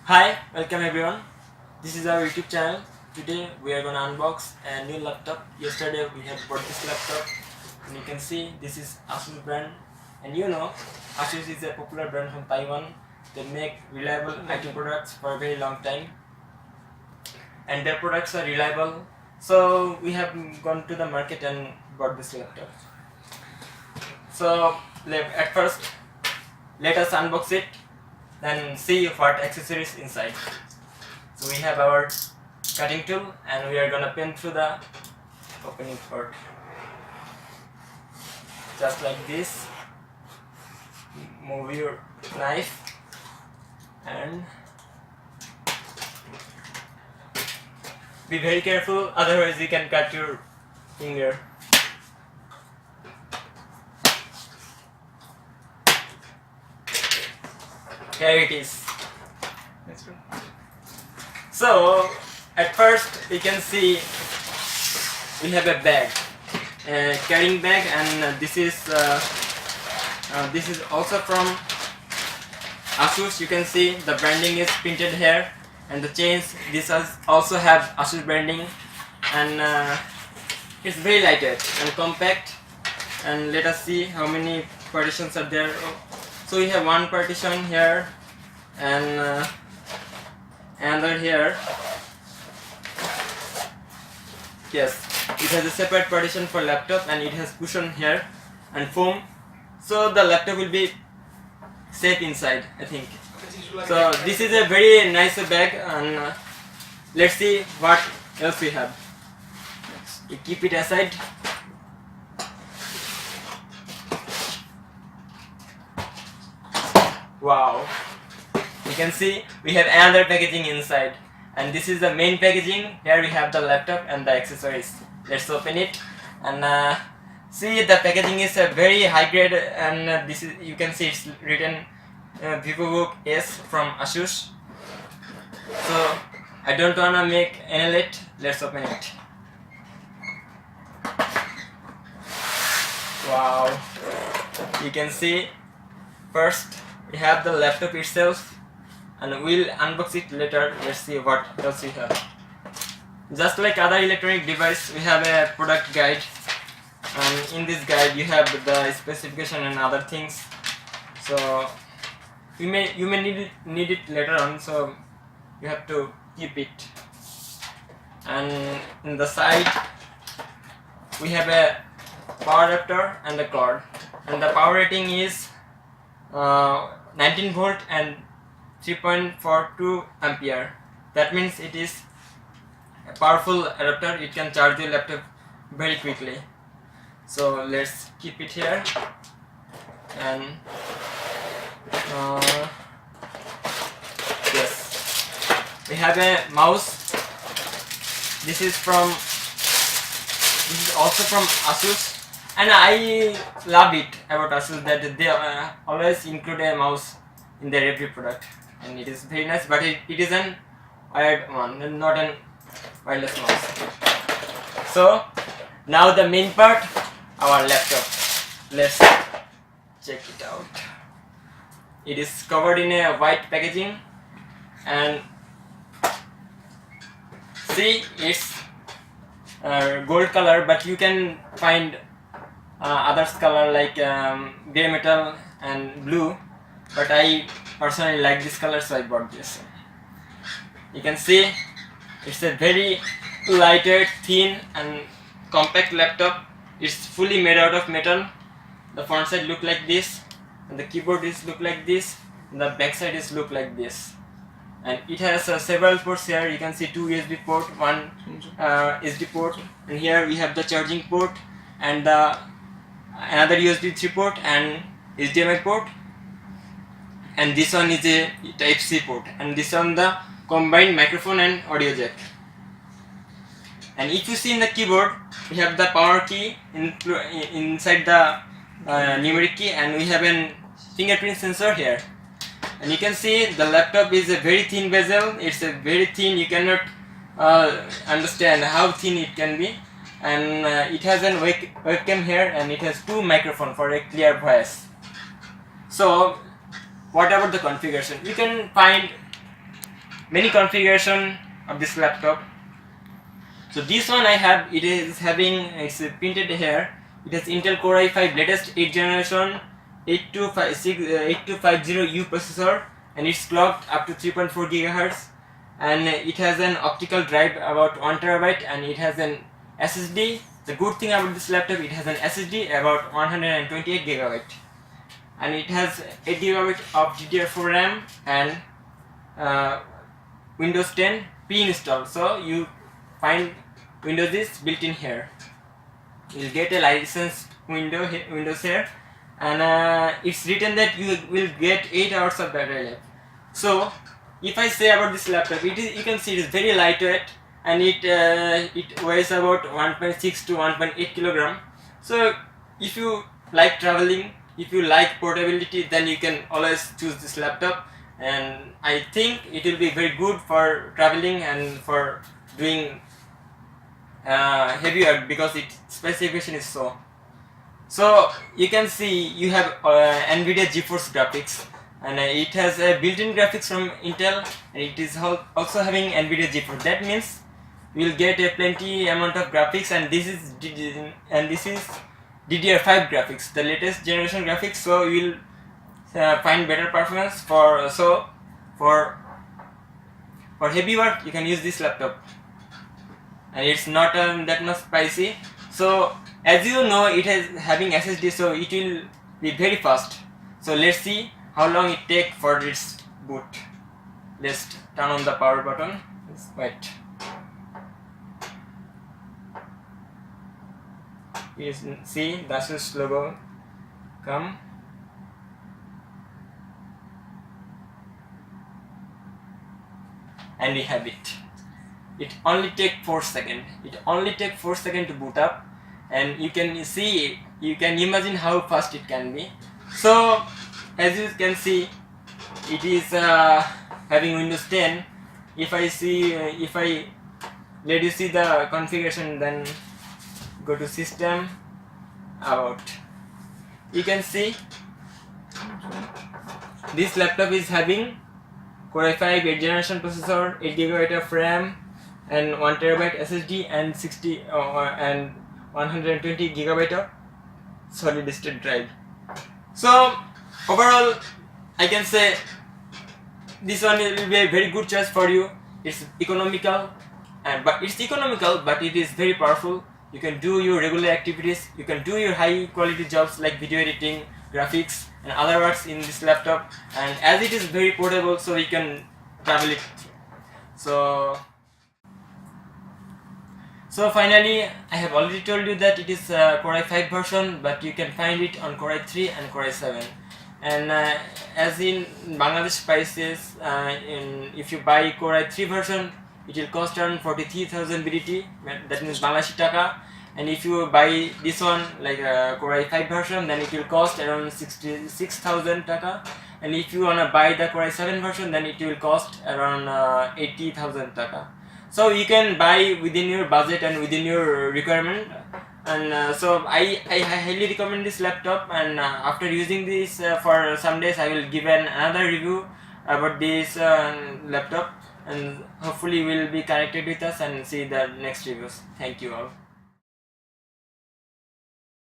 Hi, welcome everyone. This is our YouTube channel. Today we are gonna unbox a new laptop. Yesterday we have bought this laptop, and you can see this is ASUS brand. And you know, ASUS is a popular brand from Taiwan. They make reliable IT products for a very long time, and their products are reliable. So we have gone to the market and bought this laptop. So at first, let us unbox it, then see what accessories inside. So we have our cutting tool and we are gonna pin through the opening part. Just like this. Move your knife and be very careful, otherwise you can cut your finger. Here it is. So at first you can see we have a bag, a carrying bag, and this is also from ASUS. You can see the branding is printed here, and the chains also have ASUS branding, and it's very lightweight and compact. And let us see how many partitions are there. So we have one partition here and another here. Yes, it has a separate partition for laptop and it has cushion here and foam. So the laptop will be safe inside, I think. So this is a very nice bag, and let's see what else we have. We keep it aside. Wow, you can see we have another packaging inside, and this is the main packaging. Here we have the laptop and the accessories. Let's open it and see, the packaging is a very high grade, and this is, you can see it's written VivoBook S from ASUS. So I don't wanna make any late. Let's open it. Wow, you can see first we have the laptop itself, and we'll unbox it later. Let's see what else we have. Just like other electronic device, we have a product guide, and in this guide you have the specification and other things. So you may need it later on, so you have to keep it. And in the side we have a power adapter and the cord, and the power rating is 19 volt and 3.42 ampere. That means it is a powerful adapter. It can charge your laptop very quickly. So let's keep it here. And yes, we have a mouse. This is also from ASUS. And I love it about ASUS that they always include a mouse in their every product, and it is very nice. But it is an wired one, not an wireless mouse. So now the main part, our laptop. Let's check it out. It is covered in a white packaging, and see, it's gold color, but you can find others color like grey metal and blue, but I personally like this color, so I bought this. You can see it's a very lightweight, thin and compact laptop. It's fully made out of metal. The front side look like this, and the keyboard is look like this, and the back side is look like this. And it has several ports here. You can see two USB port, one SD port, and here we have the charging port and another USB 3 port and HDMI port, and this one is a Type-C port, and this one the combined microphone and audio jack. And if you see in the keyboard, we have the power key inside the numeric key, and we have a fingerprint sensor here. And you can see the laptop is a very thin bezel. It's a very thin, you cannot understand how thin it can be. And it has a webcam here, and it has two microphones for a clear voice. So what about the configuration? You can find many configuration of this laptop. So this one I have, it is having, it's printed here, it has Intel Core i5 latest 8th generation 8250U processor, and it's clocked up to 3.4 GHz, and it has an optical drive about 1 TB, and it has an SSD. The good thing about this laptop, it has an SSD about 128 GB, and it has 8 GB of DDR4 RAM and Windows 10 pre-installed. So you find Windows is built in here. You'll get a licensed Windows here, and it's written that you will get 8 hours of battery life. So if I say about this laptop, you can see it is very lightweight, and it weighs about 1.6 to 1.8 kilogram. So if you like traveling, if you like portability, then you can always choose this laptop, and I think it will be very good for traveling and for doing heavy work, because its specification is so you can see you have NVIDIA GeForce graphics, and it has built-in graphics from Intel, and it is also having NVIDIA GeForce. That means you will get a plenty amount of graphics, and this is DDR5 graphics, the latest generation graphics. So you will find better performance for heavy work. You can use this laptop, and it's not that much pricey. So as you know, it is having SSD, so it will be very fast. So let's see how long it takes for its boot. Let's turn on the power button. Let's wait. You see the ASUS logo come, and we have it. It only takes 4 seconds. It only takes 4 seconds to boot up, and you can see, you can imagine how fast it can be. So as you can see, it is having Windows 10. If I let you see the configuration, then go to System, About. You can see this laptop is having Core i5 8th generation processor, 8 GB of RAM, and 1 TB SSD, and 120 GB of solid state drive. So overall, I can say this one will be a very good choice for you. It's economical, but it is very powerful. You can do your regular activities, you can do your high quality jobs like video editing, graphics, and other works in this laptop. And as it is very portable, so you can travel it. So finally, I have already told you that it is Core i5 version, but you can find it on Core i3 and Core i7. And as in Bangladesh prices, if you buy Core i3 version, it will cost around 43,000 BDT, that means Bangladeshi taka. And if you buy this one, like Core i5 version, then it will cost around 66,000 taka. And if you wanna buy the Core i7 version, then it will cost around 80,000 taka. So you can buy within your budget and within your requirement. And so I highly recommend this laptop, and after using this for some days, I will give another review about this laptop, and hopefully will be connected with us and see the next reviews. Thank you all.